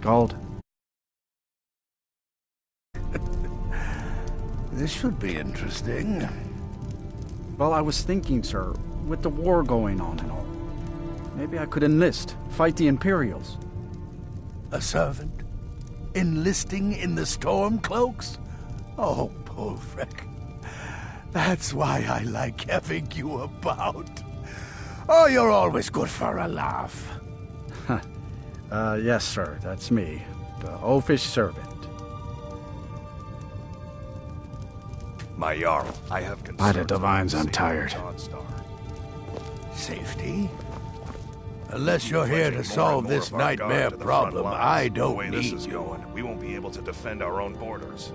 Skald? This should be interesting. Well, I was thinking, sir, with the war going on and all, maybe I could enlist, fight the Imperials. A servant? Enlisting in the Stormcloaks? Oh, Pulfric. That's why I like having you about. Oh, you're always good for a laugh. Yes, sir, that's me. The oafish servant. My Jarl, I have concerns. By the Divines, I'm tired. Dawnstar. Safety? Unless you're here to solve this nightmare problem, I don't need this is you. going, we won't be able to defend our own borders.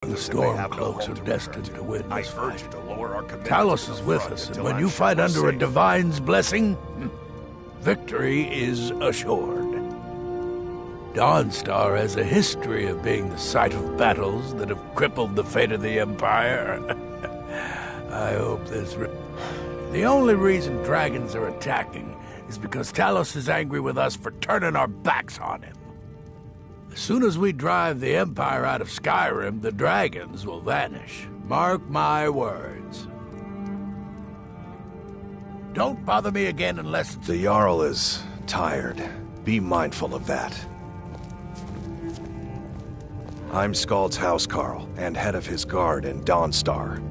The Stormcloaks are destined to win I this urge fight. you to lower our commitment Talos to is the with front us, and until when I'm you sure fight we're under a safe. Divine's blessing, victory is assured. Dawnstar has a history of being the site of battles that have crippled the fate of the Empire. I hope this... The only reason dragons are attacking is because Talos is angry with us for turning our backs on him. As soon as we drive the Empire out of Skyrim, the dragons will vanish. Mark my words. Don't bother me again unless it's... The Jarl is tired. Be mindful of that. I'm Skald's housecarl, and head of his guard in Dawnstar.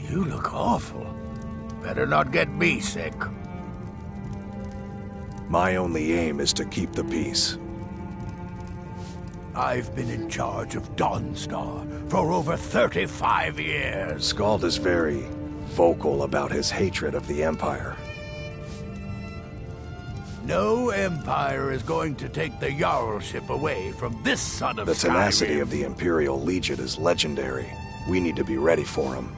You look awful. Better not get me sick. My only aim is to keep the peace. I've been in charge of Dawnstar for over 35 years. Skald is very vocal about his hatred of the Empire. No Empire is going to take the Jarlship away from this son of The tenacity Skyrim. of the Imperial Legion is legendary. We need to be ready for him.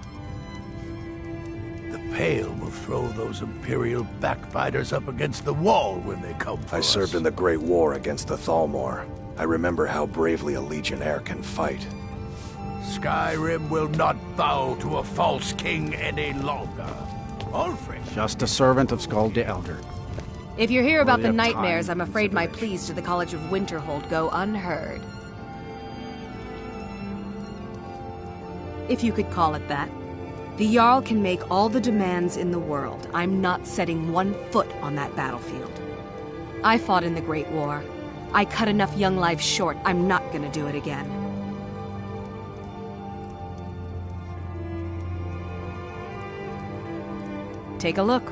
The Pale will throw those Imperial backbiters up against the wall when they come for I us. served in the Great War against the Thalmor. I remember how bravely a Legionnaire can fight. Skyrim will not bow to a false king any longer. Ulfric. Just a servant of Skald the Elder. If you're here about Worthy the of nightmares, time I'm and afraid my consideration. pleas to the College of Winterhold go unheard. If you could call it that. The Jarl can make all the demands in the world. I'm not setting one foot on that battlefield. I fought in the Great War. I cut enough young lives short. I'm not gonna do it again. Take a look.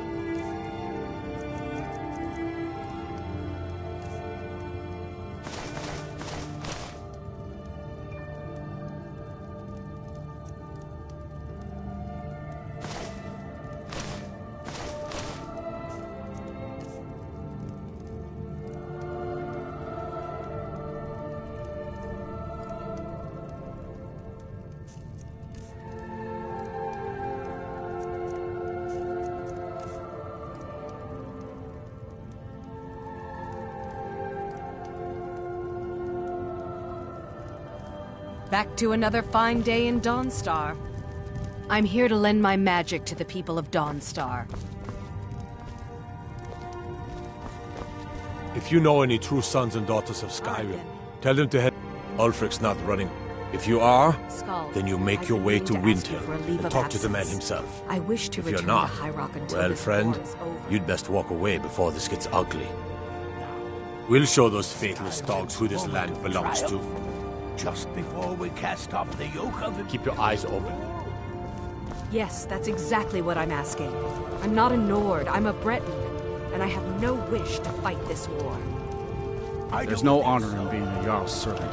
Back to another fine day in Dawnstar. I'm here to lend my magic to the people of Dawnstar. If you know any true sons and daughters of Skyrim, tell them to head... Ulfric's not running. If you are, Skald, then you make I've your been way meaning to ask you Windhill for a leave and of talk to the man absence. himself. I wish to If you're return not, to High Rock until well, this friend, war is over. you'd best walk away before this gets ugly. We'll show those faithless dogs who this land belongs to. Just before we cast off the yoke of it. Keep your eyes open. Yes, that's exactly what I'm asking. I'm not a Nord, I'm a Breton, and I have no wish to fight this war. There's no honor in being a Jarl's servant.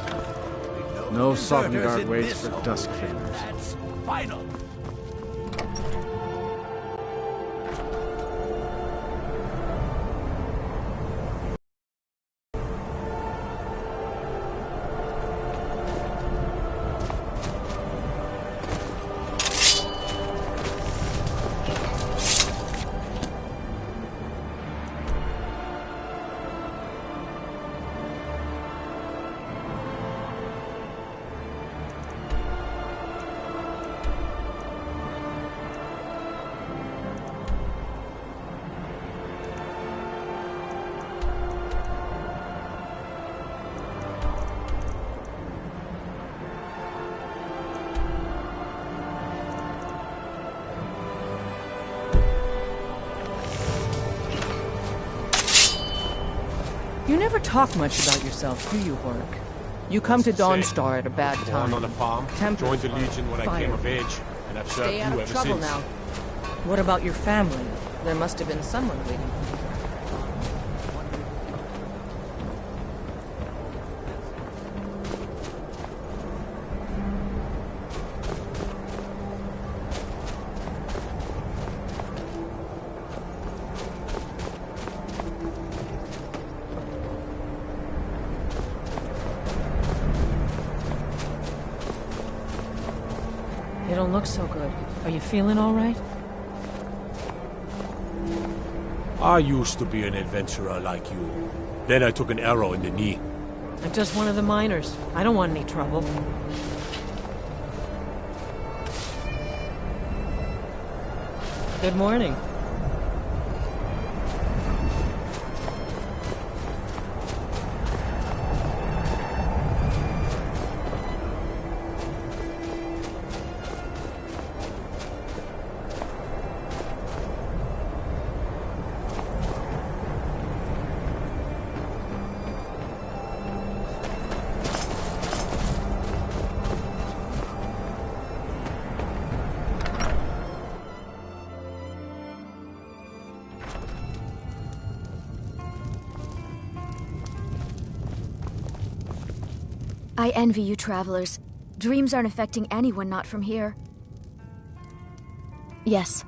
No Sovngarde waits for dusk cleaners. That's final. You never talk much about yourself, do you, Hork? You come to Dawnstar at a bad time. Born on a farm, Temper joined the fire, Legion when I fire. came of age, and I've served Stay you out of ever trouble since. now. What about your family? There must have been someone waiting for you. You don't look so good. Are you feeling all right? I used to be an adventurer like you. Then I took an arrow in the knee. I'm just one of the miners. I don't want any trouble. Good morning. I envy you travelers. Dreams aren't affecting anyone not from here. Yes,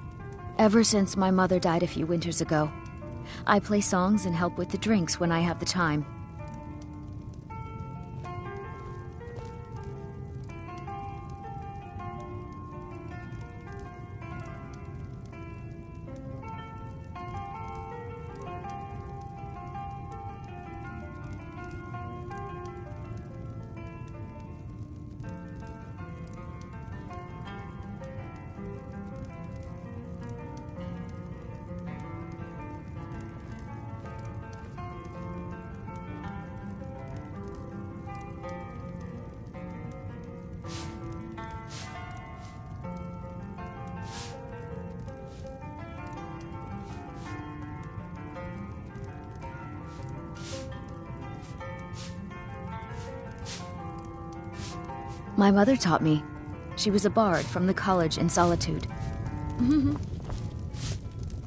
ever since my mother died a few winters ago. I play songs and help with the drinks when I have the time. My mother taught me. She was a bard from the college in Solitude.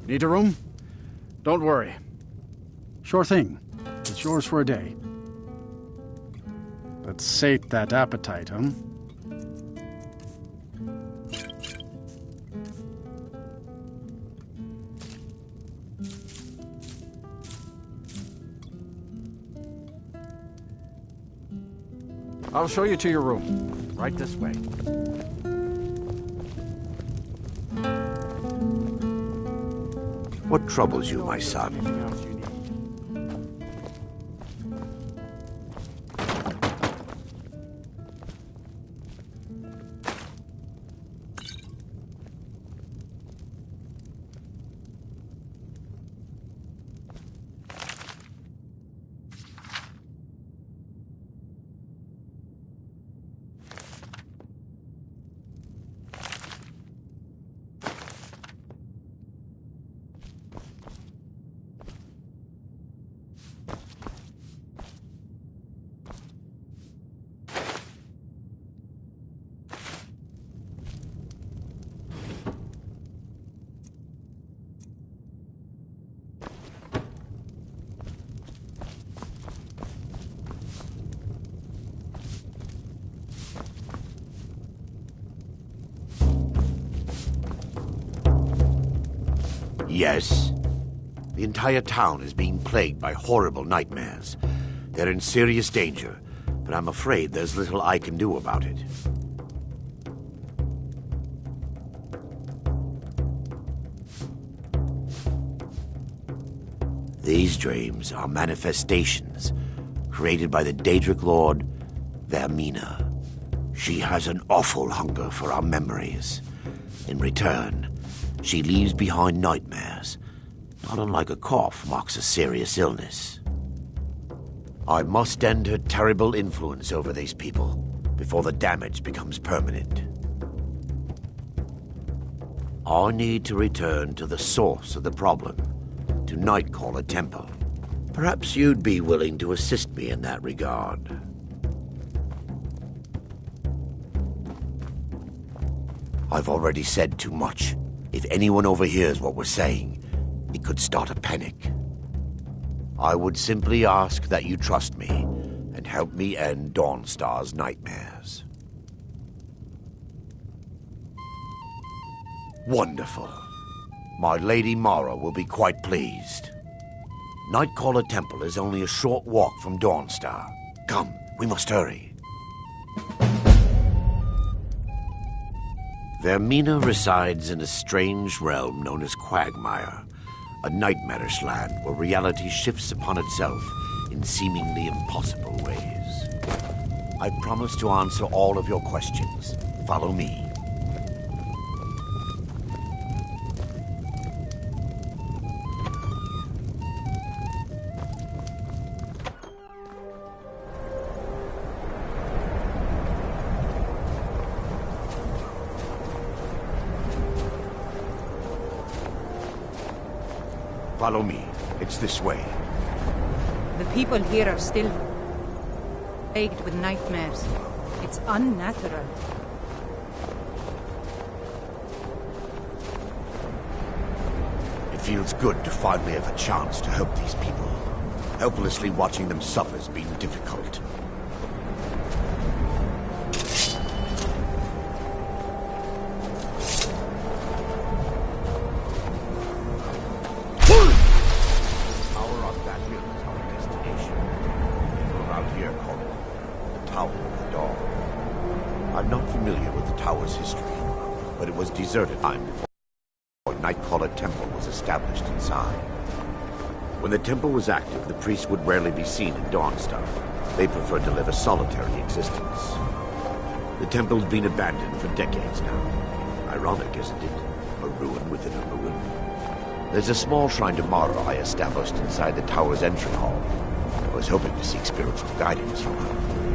Need a room? Don't worry. Sure thing. It's yours for a day. Let's sate that appetite, huh? I'll show you to your room. Right this way. What troubles you, my son? Anything else you need? Yes. The entire town is being plagued by horrible nightmares. They're in serious danger, but I'm afraid there's little I can do about it. These dreams are manifestations created by the Daedric Lord, Vermina. She has an awful hunger for our memories. In return, she leaves behind nightmares, not unlike a cough marks a serious illness. I must end her terrible influence over these people before the damage becomes permanent. I need to return to the source of the problem, to Nightcaller Temple. Perhaps you'd be willing to assist me in that regard. I've already said too much. If anyone overhears what we're saying, it could start a panic. I would simply ask that you trust me and help me end Dawnstar's nightmares. Wonderful. My Lady Mara will be quite pleased. Nightcaller Temple is only a short walk from Dawnstar. Come, we must hurry. Vermina resides in a strange realm known as Quagmire, a nightmarish land where reality shifts upon itself in seemingly impossible ways. I promise to answer all of your questions. Follow me. Follow me. It's this way. The people here are still plagued with nightmares. It's unnatural. It feels good to finally have a chance to help these people. Helplessly watching them suffer has been difficult. Deserted time before Nightcaller Temple was established inside. When the temple was active, the priests would rarely be seen in Dawnstar. They preferred to live a solitary existence. The temple's been abandoned for decades now. Ironic, isn't it? A ruin within a ruin. There's a small shrine to Mara I established inside the tower's entry hall. I was hoping to seek spiritual guidance from her.